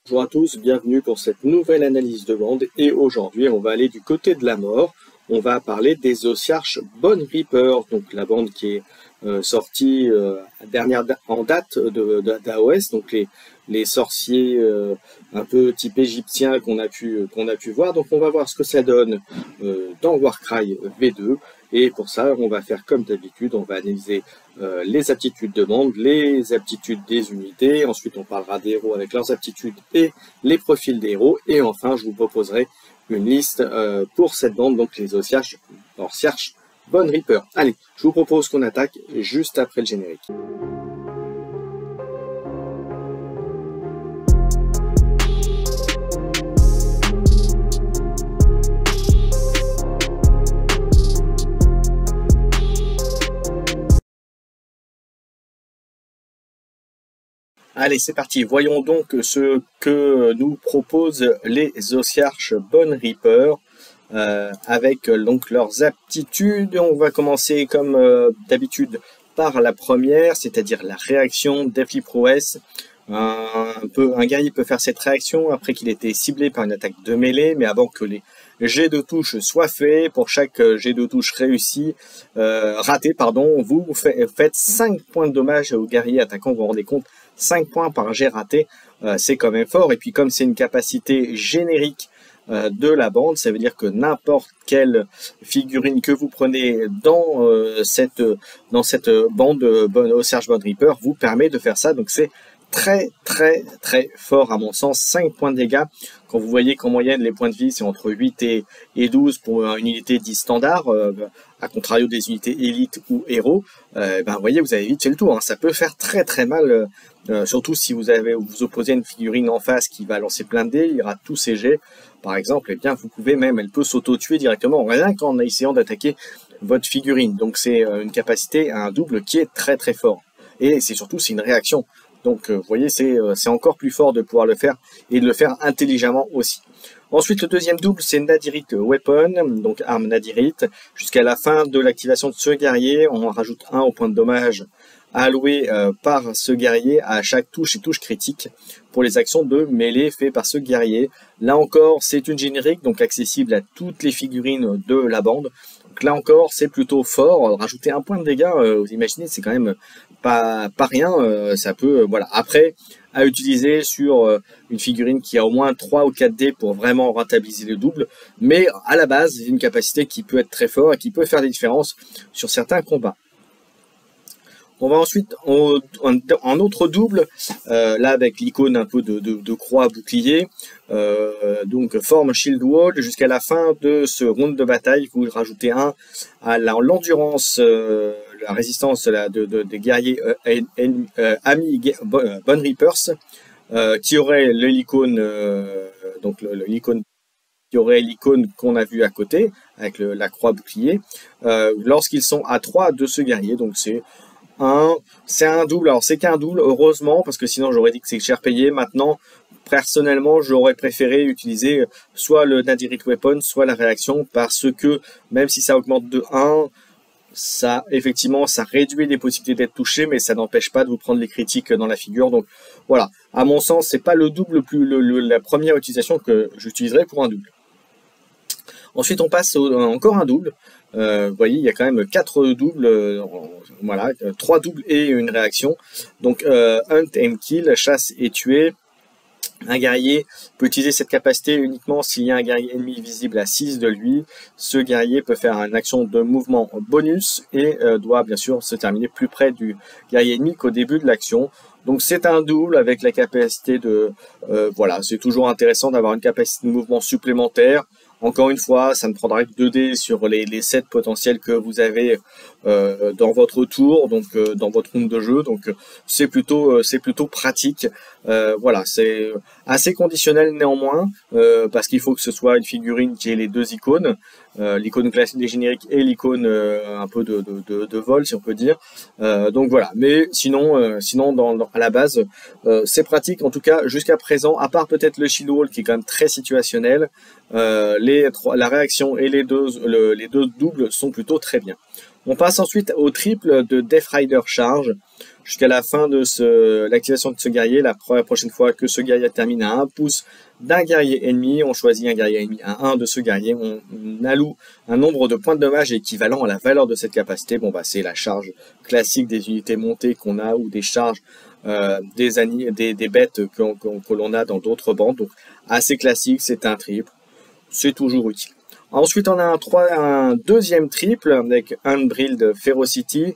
Bonjour à tous, bienvenue pour cette nouvelle analyse de bande et aujourd'hui on va aller du côté de la mort. On va parler des Ossiarch Bone Reaper, donc la bande qui est sortie dernière en date d'AOS, donc les sorciers un peu type égyptien qu'on a pu voir. Donc on va voir ce que ça donne dans Warcry V2 et pour ça on va faire comme d'habitude, on va analyser les aptitudes de bande, les aptitudes des unités, ensuite on parlera des héros avec leurs aptitudes et les profils des héros, et enfin je vous proposerai une liste pour cette bande, donc les Ossiarch Bone Reaper. Allez, je vous propose qu'on attaque juste après le générique. Allez, c'est parti. Voyons donc ce que nous proposent les Ossiarch Bone Reaper avec donc leurs aptitudes. On va commencer comme d'habitude par la première, c'est-à-dire la réaction Deathly Prowess. Un guerrier peut faire cette réaction après qu'il ait été ciblé par une attaque de mêlée, mais avant que les jets de touche soient faits. Pour chaque jet de touche raté, vous faites 5 points de dommage au guerrier attaquant. Vous vous rendez compte, 5 points par jet raté, c'est quand même fort. Et puis comme c'est une capacité générique de la bande, ça veut dire que n'importe quelle figurine que vous prenez dans cette bande Ossiarch Bone Reaper vous permet de faire ça. Donc c'est très fort à mon sens. 5 points de dégâts, quand vous voyez qu'en moyenne les points de vie c'est entre 8 et 12 pour une unité 10 standard, à contrario des unités élites ou héros, vous voyez, vous avez vite fait le tour, hein. Ça peut faire très mal, surtout si vous opposez une figurine en face qui va lancer plein de dés, il rate tous ses jets par exemple, et bien vous pouvez même, elle peut s'auto-tuer directement rien qu'en essayant d'attaquer votre figurine. Donc c'est une capacité à un double qui est très fort, et c'est surtout c'est une réaction. Donc vous voyez, c'est encore plus fort de pouvoir le faire et de le faire intelligemment aussi. Ensuite, le deuxième double, c'est Nadirite Weapon, donc arme Nadirite. Jusqu'à la fin de l'activation de ce guerrier, on rajoute 1 au point de dommage alloué par ce guerrier à chaque touche et touche critique pour les actions de mêlée faites par ce guerrier. Là encore, c'est une générique, donc accessible à toutes les figurines de la bande. Donc là encore, c'est plutôt fort. Rajouter 1 point de dégâts, vous imaginez, c'est quand même pas rien. Ça peut, voilà. Après, à utiliser sur une figurine qui a au moins 3 ou 4 dés pour vraiment rentabiliser le double. Mais à la base, c'est une capacité qui peut être très forte et qui peut faire des différences sur certains combats. On va ensuite en autre double, là avec l'icône un peu de croix bouclier, donc forme Shield Wall. Jusqu'à la fin de ce round de bataille, vous rajoutez 1 à l'endurance, la résistance des guerriers amis Bone Reapers, qui aurait l'icône, qui aurait l'icône qu'on a vu à côté, avec la croix bouclier, lorsqu'ils sont à 3 de ce guerrier. Donc c'est un double. Alors c'est qu'un double, heureusement, parce que sinon j'aurais dit que c'est cher payé. Maintenant, personnellement, j'aurais préféré utiliser soit le Nadirite Weapon, soit la réaction, parce que même si ça augmente de 1, ça effectivement ça réduit les possibilités d'être touché, mais ça n'empêche pas de vous prendre les critiques dans la figure. Donc voilà, à mon sens, c'est pas le double la première utilisation que j'utiliserai pour un double. Ensuite, on passe encore un double. Vous voyez, il y a quand même 4 doubles, voilà, 3 doubles et une réaction. Donc, Hunt and Kill, chasse et tuer. Un guerrier peut utiliser cette capacité uniquement s'il y a un guerrier ennemi visible à 6 de lui. Ce guerrier peut faire une action de mouvement bonus et doit bien sûr se terminer plus près du guerrier ennemi qu'au début de l'action. Donc c'est un double avec la capacité de... voilà, c'est toujours intéressant d'avoir une capacité de mouvement supplémentaire. Encore une fois, ça ne prendra que 2 dés sur les 7 potentiels que vous avez dans votre tour, donc dans votre round de jeu. Donc c'est plutôt pratique. Voilà, c'est assez conditionnel néanmoins, parce qu'il faut que ce soit une figurine qui ait les 2 icônes, l'icône classique des génériques et l'icône un peu de vol, si on peut dire. Donc voilà, mais sinon à la base, c'est pratique en tout cas jusqu'à présent, à part peut-être le Shield Wall qui est quand même très situationnel. La réaction et les deux doubles sont plutôt très bien. On passe ensuite au triple de Death Rider Charge. jusqu'à la fin de l'activation de ce guerrier. La prochaine fois que ce guerrier termine à 1 pouce d'un guerrier ennemi, on choisit un guerrier ennemi à 1 de ce guerrier, on alloue un nombre de points de dommage équivalent à la valeur de cette capacité. Bon, bah, c'est la charge classique des unités montées qu'on a, ou des charges des bêtes que l'on a dans d'autres bandes. Donc assez classique, c'est un triple, c'est toujours utile. Ensuite, on a un deuxième triple avec Unbridled Ferocity.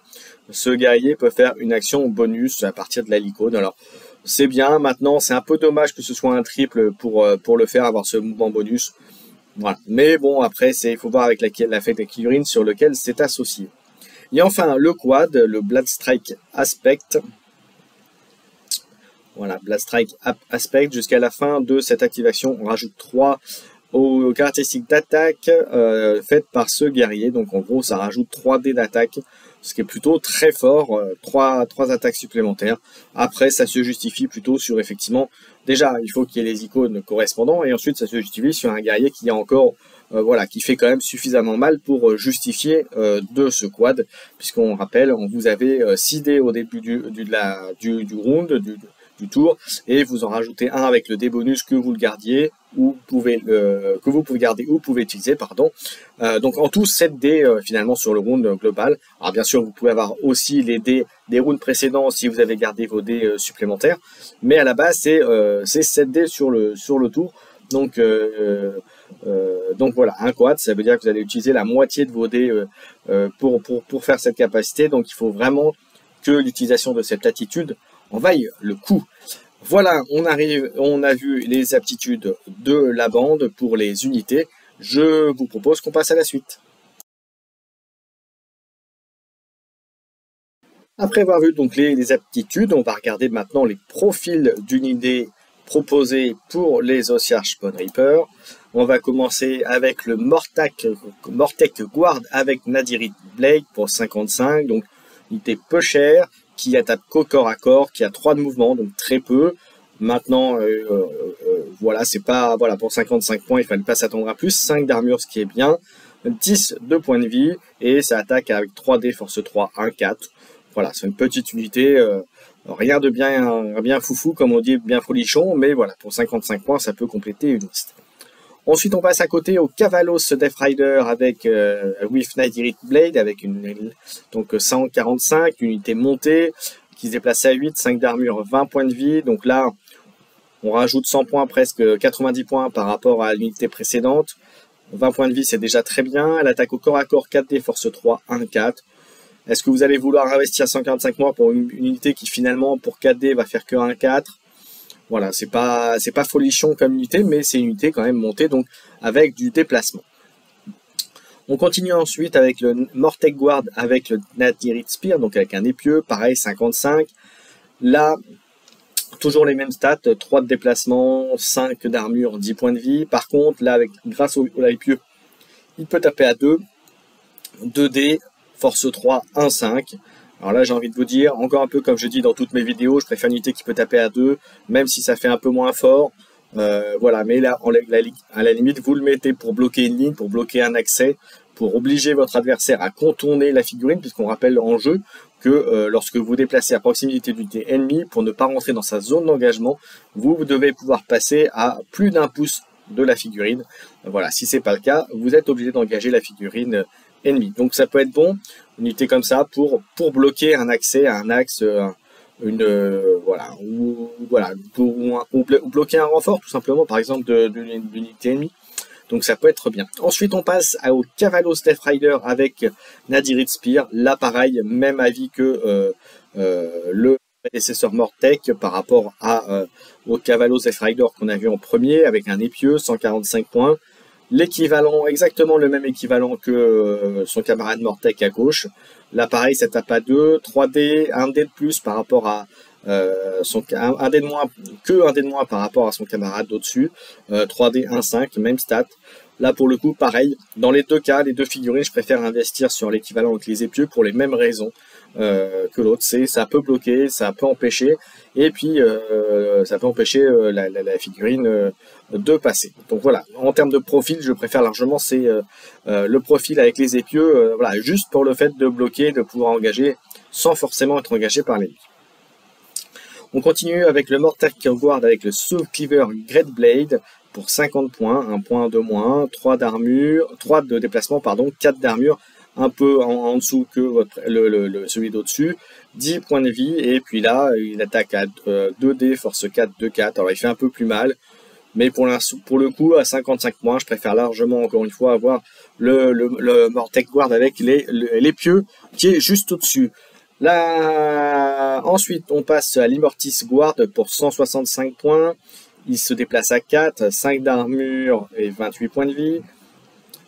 Ce guerrier peut faire une action bonus à partir de la licône. Alors, c'est bien. Maintenant, c'est un peu dommage que ce soit un triple pour le faire, avoir ce mouvement bonus. Voilà. Mais bon, après, il faut voir avec la fête des figurines sur lequel c'est associé. Et enfin, le quad, le Bloodstrike Aspect. Voilà, Bloodstrike Aspect. Jusqu'à la fin de cette activation, on rajoute 3 aux caractéristiques d'attaque faites par ce guerrier. Donc en gros, ça rajoute 3 dés d'attaque, ce qui est plutôt très fort, 3 attaques supplémentaires. Après, ça se justifie plutôt sur, effectivement, déjà, il faut qu'il y ait les icônes correspondants, et ensuite, ça se justifie sur un guerrier qui a encore, voilà, qui fait quand même suffisamment mal pour justifier de ce quad, puisqu'on rappelle, vous avez 6 dés au début du round, du tour, et vous en rajoutez un avec le dé bonus que vous le gardiez, ou que vous pouvez garder ou pouvez utiliser, pardon. Donc en tout 7 dés finalement sur le round global. Alors bien sûr, vous pouvez avoir aussi les dés des rounds précédents si vous avez gardé vos dés supplémentaires, mais à la base c'est 7 dés sur le tour. Donc voilà, un quad, ça veut dire que vous allez utiliser la moitié de vos dés pour faire cette capacité. Donc il faut vraiment que l'utilisation de cette attitude en vaille le coup. Voilà, on a vu les aptitudes de la bande pour les unités. Je vous propose qu'on passe à la suite. Après avoir vu donc les aptitudes, on va regarder maintenant les profils d'unités proposés pour les Ossiarch Bone Reaper. On va commencer avec le Mortek Guard avec Nadirite Blade pour 55, donc unité peu chère, qui attaque qu'au corps à corps, qui a 3 de mouvement, donc très peu. Maintenant, voilà, c'est pas, voilà, pour 55 points, il fallait pas s'attendre à plus. 5 d'armure, ce qui est bien. 10 de points de vie, et ça attaque avec 3D, force 3, 1, 4. Voilà, c'est une petite unité, rien de bien foufou, comme on dit, bien folichon, mais voilà, pour 55 points, ça peut compléter une liste. Ensuite, on passe à côté au Cavalos Death Rider avec with Nadirite Blade, avec donc 145, unité montée, qui se déplace à 8, 5 d'armure, 20 points de vie. Donc là, on rajoute 100 points, presque 90 points par rapport à l'unité précédente. 20 points de vie, c'est déjà très bien. Elle attaque au corps à corps, 4D, force 3, 1, 4. Est-ce que vous allez vouloir investir 145 mois pour une unité qui finalement, pour 4D, va faire que 1, 4? Voilà, c'est pas folichon comme unité, mais c'est une unité quand même montée, donc avec du déplacement. On continue ensuite avec le Mortek Guard avec le Nadirite Spear, donc avec un épieu, pareil, 55. Là, toujours les mêmes stats, 3 de déplacement, 5 d'armure, 10 points de vie. Par contre, là, grâce au épieu, il peut taper à 2, 2D, force 3, 1, 5. Alors là, j'ai envie de vous dire, encore un peu comme je dis dans toutes mes vidéos, je préfère une unité qui peut taper à 2, même si ça fait un peu moins fort. Voilà, mais là, à la limite, vous le mettez pour bloquer une ligne, pour bloquer un accès, pour obliger votre adversaire à contourner la figurine, puisqu'on rappelle en jeu que lorsque vous déplacez à proximité d'une unité ennemie, pour ne pas rentrer dans sa zone d'engagement, vous devez pouvoir passer à plus d'1 pouce de la figurine. Voilà, si c'est pas le cas, vous êtes obligé d'engager la figurine ennemie. Donc ça peut être bon, une unité comme ça, pour bloquer un accès à un axe, voilà, ou bloquer un renfort, tout simplement, par exemple, d'une unité ennemie. Donc ça peut être bien. Ensuite, on passe au Cavalos Death Rider avec Nadirite Spear. Là, pareil, même avis que le prédécesseur Mortek par rapport au Cavalos Death Rider qu'on a vu en premier, avec un épieu, 145 points. L'équivalent, exactement le même équivalent que son camarade Mortek à gauche. Là, pareil, ça tape à 2, 3D, 1 dé de plus par rapport à un dé de moins par rapport à son camarade d'au-dessus. 3D, 1, 5, même stat. Là, pour le coup, pareil. Dans les deux cas, les deux figurines, je préfère investir sur l'équivalent avec les épieux pour les mêmes raisons que l'autre. Ça peut bloquer, ça peut empêcher, et puis ça peut empêcher la figurine de passer. Donc voilà, en termes de profil, je préfère largement le profil avec les épieux, voilà, juste pour le fait de bloquer, de pouvoir engager sans forcément être engagé par l'ennemi. On continue avec le Mortal Guard avec le Soul Cleaver Great Blade pour 50 points, 1 point de moins, 3 d'armure, 3 de déplacement, pardon, 4 d'armure, un peu en dessous que celui d'au-dessus, 10 points de vie, et puis là, il attaque à 2D, force 4, 2-4, alors il fait un peu plus mal, mais pour le coup, à 55 points, je préfère largement, encore une fois, avoir le Mortal Guard avec les pieux, qui est juste au-dessus. Là, ensuite, on passe à l'Immortis Guard pour 165 points, il se déplace à 4, 5 d'armure et 28 points de vie.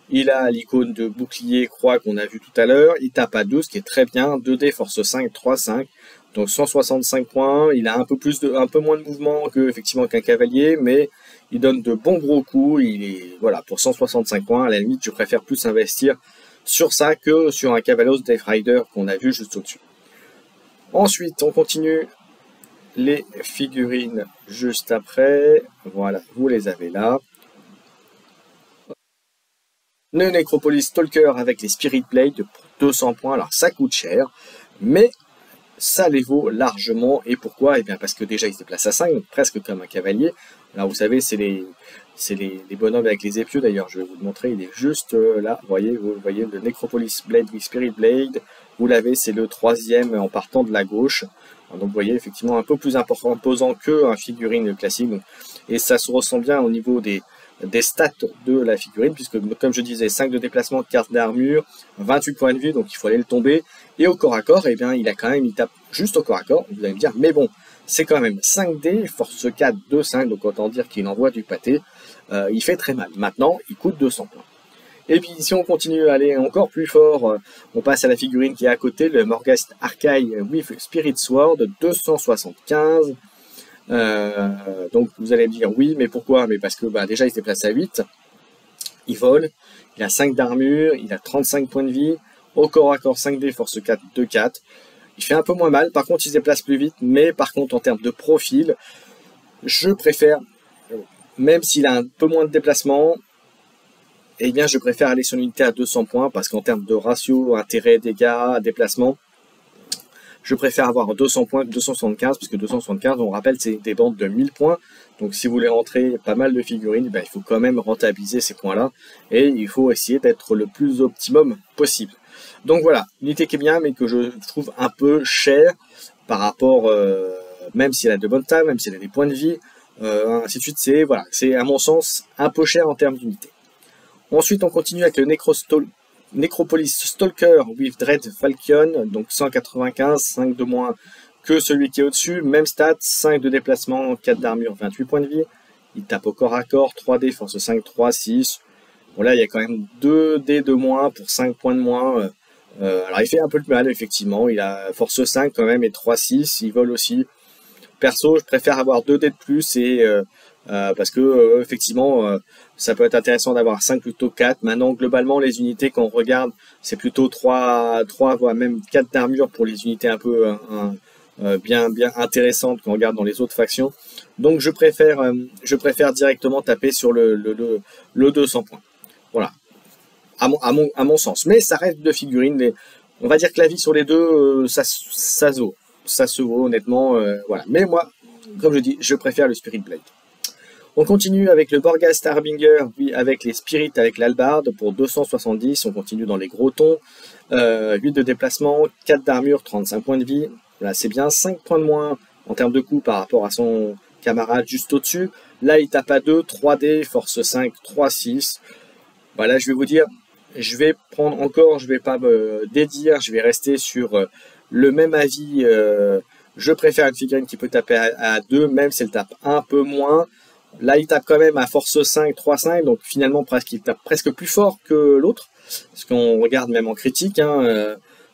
Il a l'icône de bouclier croix qu'on a vu tout à l'heure. Il tape à 12, ce qui est très bien. 2D, force 5, 3, 5. Donc 165 points. Il a un peu moins de mouvement effectivement qu'un cavalier, mais il donne de bons gros coups. Voilà, pour 165 points, à la limite, je préfère plus investir sur ça que sur un Cavalos Death Rider qu'on a vu juste au-dessus. Ensuite, on continue les figurines juste après. Voilà, vous les avez là. Le Necropolis Stalker avec les Spirit Blade pour 200 points. Alors ça coûte cher, mais ça les vaut largement. Et pourquoi? Eh bien parce que déjà il se déplace à 5, donc presque comme un cavalier. Alors vous savez, c'est les bonhommes avec les épieux. D'ailleurs, je vais vous le montrer, il est juste là. Vous voyez le Necropolis Blade with Spirit Blade. Vous l'avez, c'est le 3e en partant de la gauche. Alors, donc vous voyez, effectivement, un peu plus important, posant qu'un figurine classique. Donc, et ça se ressent bien au niveau des stats de la figurine, puisque comme je disais, 5 de déplacement, 4 d'armure, 28 points de vue, donc il faut aller le tomber. Et au corps à corps, eh bien, il tape juste au corps à corps, vous allez me dire, mais bon, c'est quand même 5D, force 4, 2, 5, donc autant dire qu'il envoie du pâté. Il fait très mal. Maintenant, il coûte 200 points. Et puis si on continue à aller encore plus fort, on passe à la figurine qui est à côté, le Morghast Archaï with Spirit Sword, 275. Donc vous allez me dire oui, mais pourquoi? Mais parce que déjà il se déplace à 8, il vole, il a 5 d'armure, il a 35 points de vie, au corps à corps 5D, force 4, 2, 4. Il fait un peu moins mal, par contre il se déplace plus vite, mais par contre en termes de profil, je préfère, même s'il a un peu moins de déplacement, eh bien je préfère aller sur une unité à 200 points, parce qu'en termes de ratio, intérêt, dégâts, déplacement, je préfère avoir 200 points que 275, puisque 275, on rappelle, c'est des bandes de 1000 points. Donc si vous voulez rentrer pas mal de figurines, il faut quand même rentabiliser ces points-là. Et il faut essayer d'être le plus optimum possible. Donc voilà, une unité qui est bien, mais que je trouve un peu chère par rapport, même si elle a de bonnes tailles, même si elle a des points de vie, ainsi de suite. C'est à mon sens un peu cher en termes d'unité. Ensuite, on continue avec le Necropolis Stalker with Dread Falcon, donc 195, 5 de moins que celui qui est au-dessus, même stat, 5 de déplacement, 4 d'armure, 28 points de vie. Il tape au corps à corps, 3D, force 5, 3, 6. Bon là, il y a quand même 2 dés de moins pour 5 points de moins. Alors il fait un peu le mal, effectivement. Il a force 5 quand même et 3, 6. Il vole aussi. Perso, je préfère avoir 2 dés de plus et parce que effectivement ça peut être intéressant d'avoir 5 plutôt que 4. Maintenant globalement les unités quand on regarde c'est plutôt 3 voire même 4 d'armure pour les unités un peu bien intéressantes qu'on regarde dans les autres factions. Donc je préfère directement taper sur le 200 points. Voilà, à mon sens. Mais ça reste de figurines. On va dire que la vie sur les deux, ça se vaut honnêtement. Voilà. Mais moi, comme je dis, je préfère le Spirit Blade. On continue avec le Morghast Harbinger, avec les Spirits, avec l'Albarde pour 270. On continue dans les gros tons. 8 de déplacement, 4 d'armure, 35 points de vie. Là, c'est bien 5 points de moins en termes de coup par rapport à son camarade juste au-dessus. Là, il tape à 2, 3D, force 5, 3, 6. Voilà, je vais vous dire, je vais prendre encore, je vais pas me dédire, je vais rester sur le même avis. Je préfère une figurine qui peut taper à 2, même si elle tape un peu moins. Là, il tape quand même à force 5, 3, 5, donc finalement, il tape presque plus fort que l'autre. Parce qu'on regarde même en critique,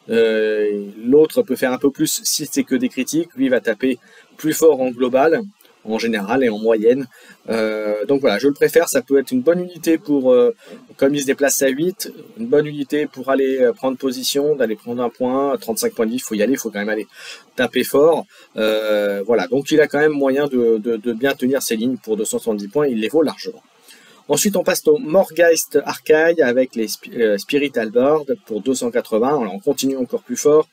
l'autre peut faire un peu plus si c'est que des critiques. Lui, il va taper plus fort en global, en général et en moyenne. Donc voilà, je le préfère. Ça peut être une bonne unité pour, comme il se déplace à 8, une bonne unité pour aller prendre position, d'aller prendre un point, 35 points de vie, il faut y aller, il faut quand même aller taper fort. Voilà, donc il a quand même moyen de bien tenir ses lignes pour 270 points, il les vaut largement. Ensuite, on passe au Morghast Archaï avec les Spirit Halberd pour 280. Alors, on continue encore plus fort.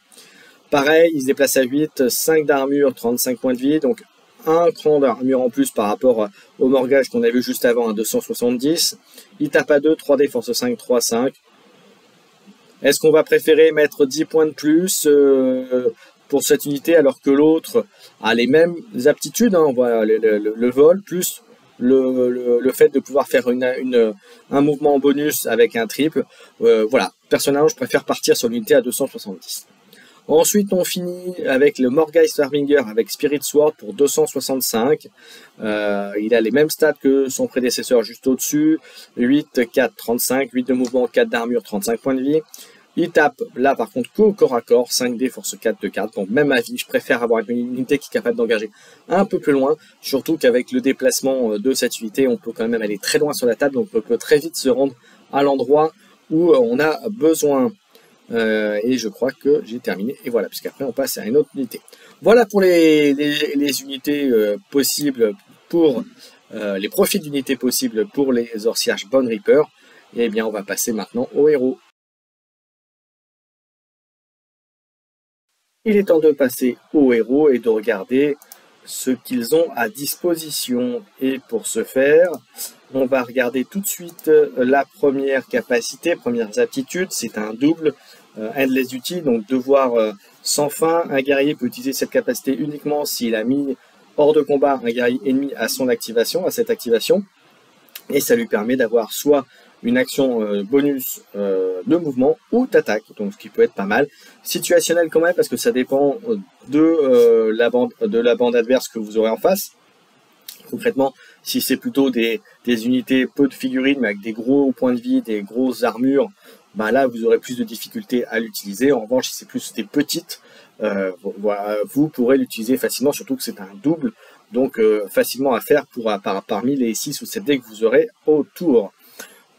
Pareil, il se déplace à 8, 5 d'armure, 35 points de vie, donc un cran d'armure en plus par rapport au Morgage qu'on a vu juste avant à 270. Il tape à 2, 3D, force 5, 3, 5. Est-ce qu'on va préférer mettre 10 points de plus pour cette unité alors que l'autre a les mêmes aptitudes, hein, voilà, le vol plus le fait de pouvoir faire un mouvement en bonus avec un triple. Voilà, personnellement je préfère partir sur l'unité à 270. Ensuite on finit avec le Morghast Harbinger avec Spirit Sword pour 265. Il a les mêmes stats que son prédécesseur juste au-dessus, 8, 4, 35, 8 de mouvement, 4 d'armure, 35 points de vie. Il tape là par contre qu'au corps à corps, 5D, force 4 de 4. Donc même avis, je préfère avoir une unité qui est capable d'engager un peu plus loin, surtout qu'avec le déplacement de cette unité, on peut quand même aller très loin sur la table, donc on peut très vite se rendre à l'endroit où on a besoin. Et je crois que j'ai terminé, et voilà, puisqu'après on passe à une autre unité. Voilà pour les unités possibles pour les profils d'unités possibles pour les Orciarches Bone Reaper. Et bien on va passer maintenant aux héros. Il est temps de passer aux héros et de regarder ce qu'ils ont à disposition. Et pour ce faire, on va regarder tout de suite la première capacité, premières aptitudes. C'est un double Endless Duty, donc devoir sans fin. Un guerrier peut utiliser cette capacité uniquement s'il a mis hors de combat un guerrier ennemi à son activation, à cette activation. Et ça lui permet d'avoir soit une action bonus de mouvement ou d'attaque, donc ce qui peut être pas mal. Situationnel quand même, parce que ça dépend de la bande adverse que vous aurez en face. Concrètement, si c'est plutôt des unités peu de figurines, mais avec des gros points de vie, des grosses armures, bah là vous aurez plus de difficultés à l'utiliser. En revanche, si c'est plus des petites, vous pourrez l'utiliser facilement, surtout que c'est un double, donc facilement à faire parmi les 6 ou 7 dés que vous aurez autour.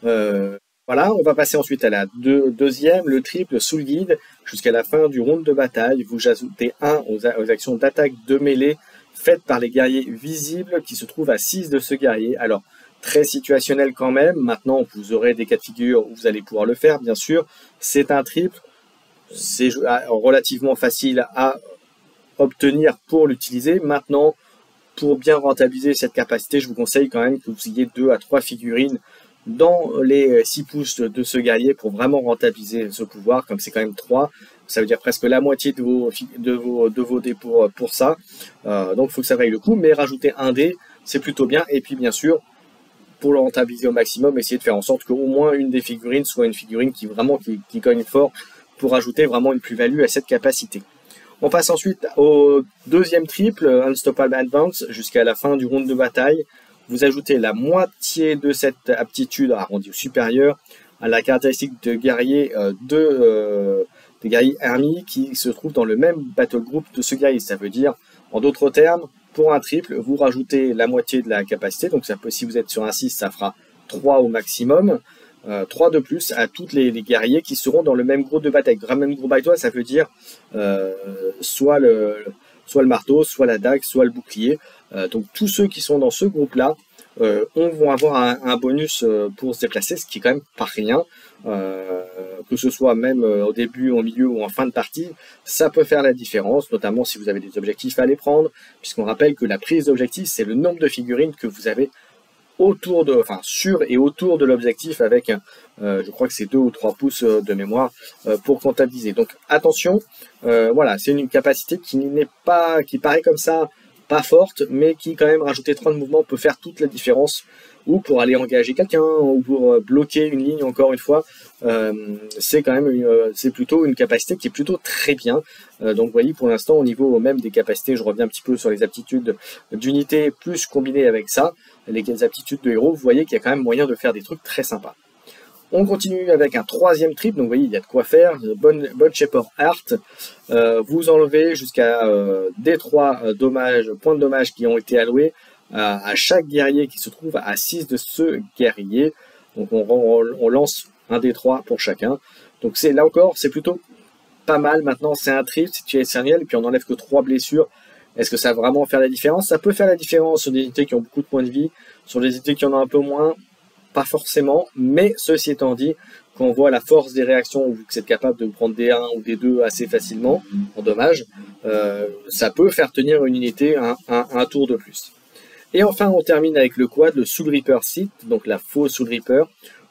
Voilà, on va passer ensuite à la deuxième, le triple Soul Guide. Jusqu'à la fin du round de bataille, vous ajoutez 1 aux actions d'attaque de mêlée faites par les guerriers visibles qui se trouvent à 6 de ce guerrier. Alors, très situationnel quand même. Maintenant, vous aurez des cas de figure où vous allez pouvoir le faire, bien sûr. C'est un triple. C'est relativement facile à obtenir pour l'utiliser. Maintenant, pour bien rentabiliser cette capacité, je vous conseille quand même que vous ayez 2 à 3 figurines dans les 6 pouces de ce guerrier pour vraiment rentabiliser ce pouvoir. Comme c'est quand même 3, ça veut dire presque la moitié de vos dés pour ça. Donc il faut que ça vaille le coup, mais rajouter un dé, c'est plutôt bien. Et puis bien sûr, pour le rentabiliser au maximum, essayez de faire en sorte qu'au moins une des figurines soit une figurine qui cogne fort pour ajouter vraiment une plus-value à cette capacité. On passe ensuite au deuxième triple, Unstoppable Advance, jusqu'à la fin du round de bataille. Vous ajoutez la moitié de cette aptitude arrondie au supérieur à la caractéristique de guerrier de guerrier Hermie qui se trouve dans le même battle group de ce guerrier. Ça veut dire, en d'autres termes, pour un triple, vous rajoutez la moitié de la capacité. Donc ça peut, si vous êtes sur un 6, ça fera 3 au maximum. 3 de plus à tous les guerriers qui seront dans le même groupe de bataille. Le même groupe bataille, ça veut dire soit le marteau, soit la dague, soit le bouclier. Donc tous ceux qui sont dans ce groupe-là vont avoir un bonus pour se déplacer, ce qui est quand même pas rien. Que ce soit même au début, au milieu ou en fin de partie, ça peut faire la différence, notamment si vous avez des objectifs à aller prendre, puisqu'on rappelle que la prise d'objectif, c'est le nombre de figurines que vous avez sur et autour de l'objectif avec, je crois que c'est 2 ou 3 pouces de mémoire pour comptabiliser. Donc attention, voilà, c'est une capacité qui paraît comme ça pas forte, mais qui quand même rajouter 30 mouvements peut faire toute la différence, ou pour aller engager quelqu'un, ou pour bloquer une ligne encore une fois. C'est quand même c'est plutôt une capacité qui est plutôt très bien. Donc vous voyez, pour l'instant au niveau même des capacités, je reviens un petit peu sur les aptitudes d'unité plus combinées avec ça, les aptitudes de héros, vous voyez qu'il y a quand même moyen de faire des trucs très sympas. On continue avec un troisième triple, donc vous voyez, il y a de quoi faire. Bone Shaper Heart, vous enlevez jusqu'à D3 points de dommage qui ont été alloués à chaque guerrier qui se trouve à 6 de ce guerrier. Donc on lance un D3 pour chacun. Donc là encore, c'est plutôt pas mal. Maintenant, c'est un triple, c'est situationnel, et puis on n'enlève que 3 blessures. Est-ce que ça va vraiment faire la différence? Ça peut faire la différence sur des unités qui ont beaucoup de points de vie, sur des unités qui en ont un peu moins. pas forcément, mais ceci étant dit, quand on voit la force des réactions, vu que c'est capable de prendre des 1 ou des 2 assez facilement, en dommage, ça peut faire tenir une unité un tour de plus. Et enfin, on termine avec le quad, le Soul Reaper Sith, donc la faux Soul Reaper.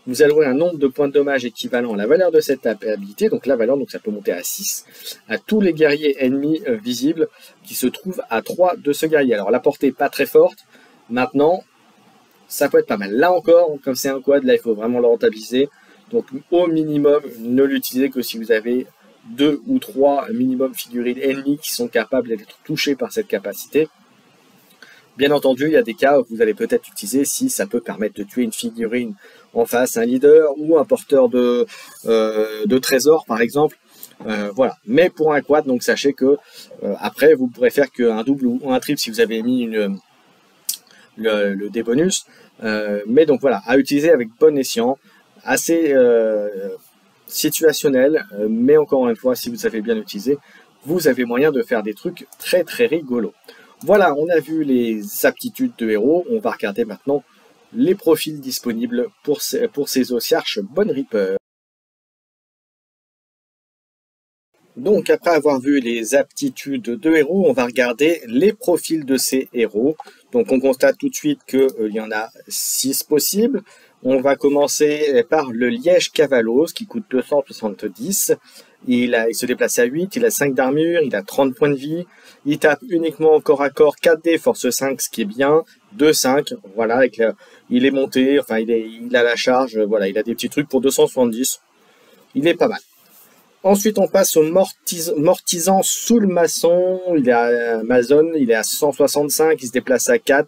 Vous allouez un nombre de points de dommage équivalent à la valeur de cette habilité, donc la valeur, donc ça peut monter à 6, à tous les guerriers ennemis visibles qui se trouvent à 3 de ce guerrier. Alors la portée pas très forte, maintenant, ça peut être pas mal. Là encore, comme c'est un quad, là il faut vraiment le rentabiliser. Donc au minimum, ne l'utilisez que si vous avez 2 ou 3 minimum figurines ennemies qui sont capables d'être touchées par cette capacité. Bien entendu, il y a des cas où vous allez peut-être l'utiliser si ça peut permettre de tuer une figurine en face, un leader ou un porteur de trésors par exemple. Voilà. Mais pour un quad, donc sachez que après vous pourrez faire qu'un double ou un triple si vous avez mis le débonus. Mais donc voilà, à utiliser avec bon escient, assez situationnel, mais encore une fois, si vous savez bien l'utiliser, vous avez moyen de faire des trucs très très rigolos. Voilà, on a vu les aptitudes de héros, on va regarder maintenant les profils disponibles pour ces Ossiarch Bone Reaper. Donc après avoir vu les aptitudes de héros, on va regarder les profils de ces héros. Donc on constate tout de suite qu'il y en a 6 possibles. On va commencer par le Liège Cavalos qui coûte 270. Il se déplace à 8, il a 5 d'armure, il a 30 points de vie. Il tape uniquement corps à corps 4D, force 5, ce qui est bien. 2-5, voilà, il est monté, enfin il a la charge, voilà, il a des petits trucs pour 270. Il est pas mal. Ensuite, on passe au Mortisan Soul Maçon. Il est à Amazon, il est à 165, il se déplace à 4.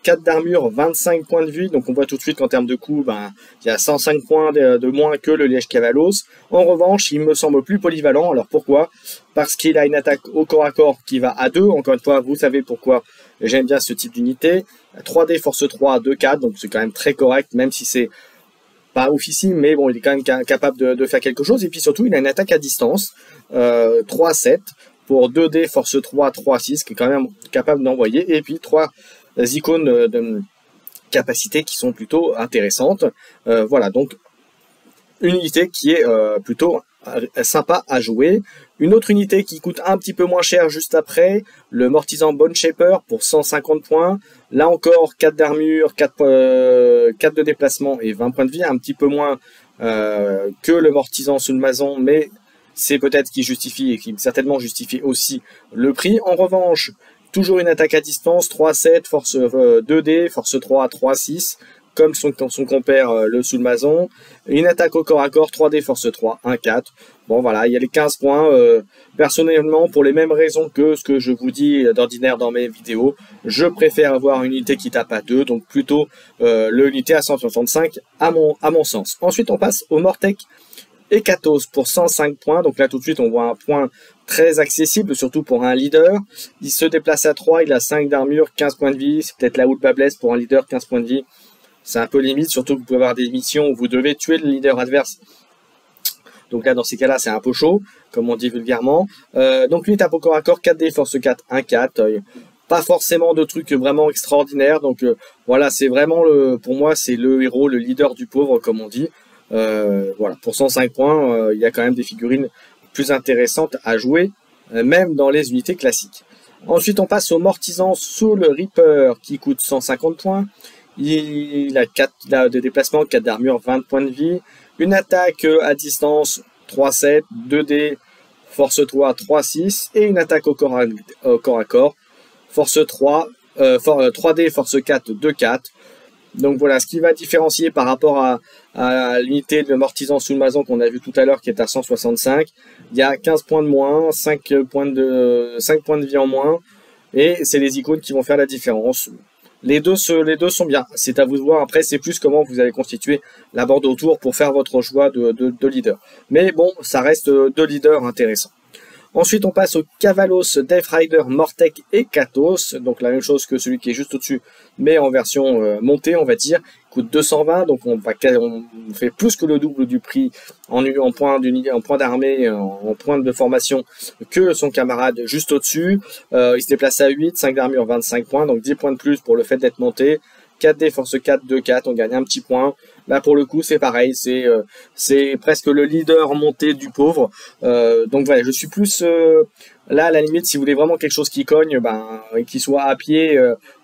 4 d'armure, 25 points de vie. Donc on voit tout de suite qu'en termes de coup, il y a 105 points de moins que le Liège Cavalos. En revanche, il me semble plus polyvalent. Alors pourquoi? Parce qu'il a une attaque au corps à corps qui va à 2. Encore une fois, vous savez pourquoi j'aime bien ce type d'unité. 3D, force 3, 2-4. Donc c'est quand même très correct, même si c'est pas oufissime, mais bon, il est quand même capable de faire quelque chose. Et puis surtout, il a une attaque à distance, 3-7, pour 2D, force 3, 3-6, qui est quand même capable d'envoyer. Et puis 3 icônes de capacité qui sont plutôt intéressantes. Voilà, donc une unité qui est plutôt sympa à jouer. Une autre unité qui coûte un petit peu moins cher juste après, le Mortisan Bone Shaper pour 150 points. Là encore, 4 d'armure, 4 de déplacement et 20 points de vie, un petit peu moins que le Mortisan Soul Maçon, mais c'est peut-être qui justifie et qui certainement justifie aussi le prix. En revanche, toujours une attaque à distance, 3-7, force 2D, force 3, 3-6, comme son compère le Soul Maçon. Une attaque au corps à corps, 3D, force 3, 1-4. Bon voilà, il y a les 15 points. Personnellement, pour les mêmes raisons que ce que je vous dis d'ordinaire dans mes vidéos, je préfère avoir une unité qui tape à 2, donc plutôt l'unité à 165 à mon sens. Ensuite, on passe au Mortek Ekatos pour 105 points. Donc là, tout de suite, on voit un point très accessible, surtout pour un leader. Il se déplace à 3, il a 5 d'armure, 15 points de vie. C'est peut-être là où le bas blesse pour un leader, 15 points de vie. C'est un peu limite, surtout que vous pouvez avoir des missions où vous devez tuer le leader adverse. Donc là, dans ces cas-là, c'est un peu chaud, comme on dit vulgairement. Donc lui, tape au corps à corps, 4D, force 4, 1-4. Pas forcément de trucs vraiment extraordinaires. Donc voilà, c'est vraiment, pour moi, c'est le héros, le leader du pauvre, comme on dit. Voilà, pour 105 points, il y a quand même des figurines plus intéressantes à jouer, même dans les unités classiques. Ensuite, on passe au Mortisan Soul Reaper, qui coûte 150 points. Il a 4 de déplacement, 4 d'armure, 20 points de vie. Une attaque à distance, 3-7, 2D, force 3, 3-6. Et une attaque au corps à corps, force 3, 3D, force 4, 2-4. Donc voilà, ce qui va différencier par rapport à l'unité de Mortisan Soul Maçon qu'on a vu tout à l'heure qui est à 165. Il y a 15 points de moins, 5 points de vie en moins. Et c'est les icônes qui vont faire la différence. Les deux sont bien. C'est à vous de voir. Après, c'est plus comment vous allez constituer la board autour pour faire votre choix de leader. Mais bon, ça reste deux leaders intéressants. Ensuite, on passe au Cavalos, Death Rider, Mortek et Katos. Donc la même chose que celui qui est juste au-dessus, mais en version montée, on va dire. Il coûte 220, donc on fait plus que le double du prix en point d'armée, en point de formation que son camarade juste au-dessus. Il se déplace à 8, 5 d'armure, 25 points, donc 10 points de plus pour le fait d'être monté. 4D, force 4, 2, 4, on gagne un petit point. bah pour le coup c'est pareil, c'est presque le leader monté du pauvre. Donc voilà, je suis plus là à la limite, si vous voulez vraiment quelque chose qui cogne, ben qui soit à pied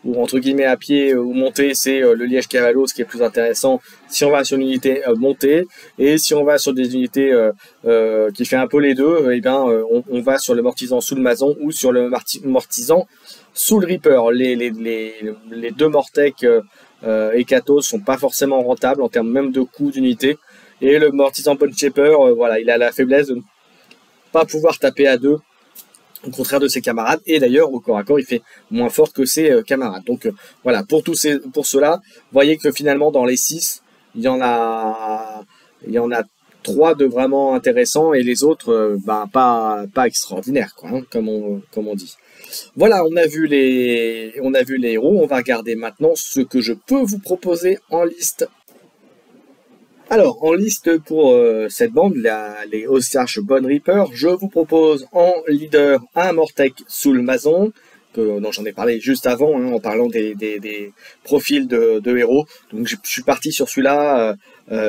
ou entre guillemets à pied ou monté, c'est le Liège-Cavalos qui est plus intéressant si on va sur une unité montée. Et si on va sur des unités qui fait un peu les deux, et bien on va sur le mortisan sous le mason ou sur le mortisan sous le Reaper. Les deux Mortec et Katos sont pas forcément rentables en termes même de coût d'unité. Et le mortisan Bone Shaper, voilà, il a la faiblesse de ne pas pouvoir taper à deux, au contraire de ses camarades. Et d'ailleurs, au corps à corps, il fait moins fort que ses camarades. Donc voilà, pour cela, voyez que finalement dans les 6, il y en a 3 de vraiment intéressants et les autres, pas extraordinaires, quoi, hein, comme on dit. Voilà, on a vu les héros. On va regarder maintenant ce que je peux vous proposer en liste. Alors, en liste pour cette bande, les Ossiarch Bone Reaper, je vous propose en leader un Mortec sous le mason, dont j'en ai parlé juste avant, hein, en parlant des profils de héros. Donc je suis parti sur celui-là,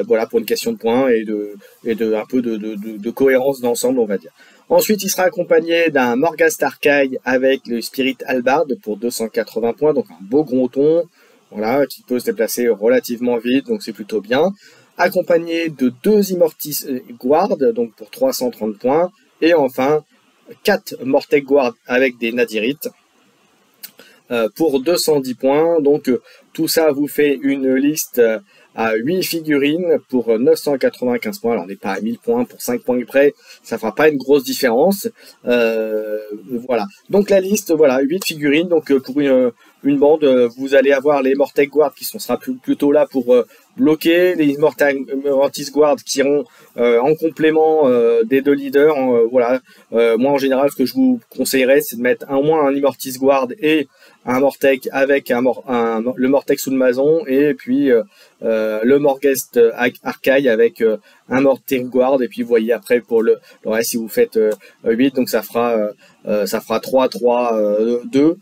voilà, pour une question de points et un peu de cohérence d'ensemble, on va dire. Ensuite, il sera accompagné d'un Morghast Archaï avec le Spirit Halberd pour 280 points, donc un beau gronton, voilà, qui peut se déplacer relativement vite, donc c'est plutôt bien. Accompagné de 2 Immortis Guard, donc pour 330 points, et enfin 4 Mortec Guard avec des Nadirites pour 210 points. Donc tout ça vous fait une liste à 8 figurines pour 995 points. Alors on n'est pas à 1000 points pour 5 points près, ça fera pas une grosse différence. Voilà, donc la liste, voilà, 8 figurines, donc pour une bande, vous allez avoir les Mortec Guard qui sera plutôt là pour bloquer, les Immortis Guard qui iront en complément des deux leaders. Voilà, moi en général, ce que je vous conseillerais, c'est de mettre au moins un Immortis Guard et un Mortec avec le Mortec sous le mason, et puis le Morghast Archaï avec un Mortec Guard, et puis vous voyez après pour le reste, si vous faites 8, donc ça fera 3, 3, 2.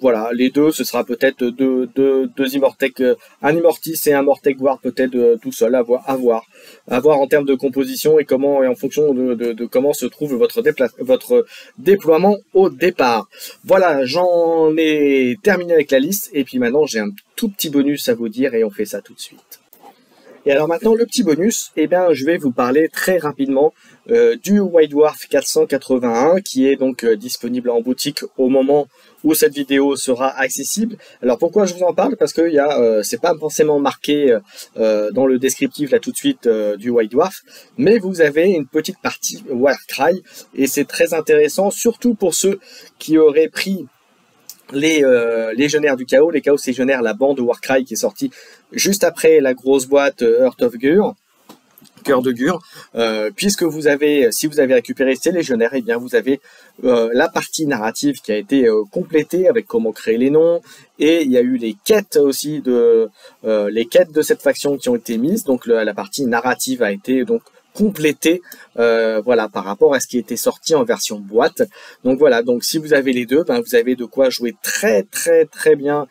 Voilà, les deux, ce sera peut-être deux Immortec, un Immortis et un Mortec Guard peut-être tout seul, à voir en termes de composition et en fonction de comment se trouve votre déploiement au départ. Voilà, j'en ai terminé avec la liste, et puis maintenant j'ai un tout petit bonus à vous dire et on fait ça tout de suite. Et alors maintenant, le petit bonus, eh bien, je vais vous parler très rapidement du White Dwarf 481 qui est donc disponible en boutique au moment où cette vidéo sera accessible. Alors pourquoi je vous en parle? Parce que c'est pas forcément marqué dans le descriptif là tout de suite du White Dwarf, mais vous avez une petite partie Warcry et c'est très intéressant, surtout pour ceux qui auraient pris les Légionnaires du Chaos, les Chaos Légionnaires, la bande Warcry qui est sortie juste après la grosse boîte Heart of Gur, Cœur de Gur, puisque si vous avez récupéré ces Légionnaires, et bien vous avez la partie narrative qui a été complétée avec comment créer les noms, et il y a eu les quêtes aussi les quêtes de cette faction qui ont été mises, donc la partie narrative a été donc complété voilà, par rapport à ce qui était sorti en version boîte. Donc voilà, donc si vous avez les deux, ben vous avez de quoi jouer très bien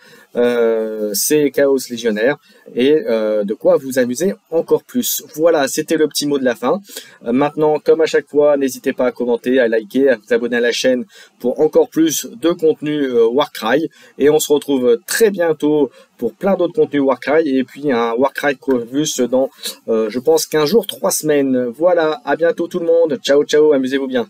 ces Chaos Légionnaires et de quoi vous amuser encore plus. Voilà, c'était le petit mot de la fin. Maintenant, comme à chaque fois, n'hésitez pas à commenter, à liker, à vous abonner à la chaîne pour encore plus de contenu Warcry, et on se retrouve très bientôt pour plein d'autres contenus Warcry, et puis un Warcry Corvus dans je pense 15 jours, 3 semaines. Voilà, à bientôt tout le monde, ciao ciao, amusez-vous bien.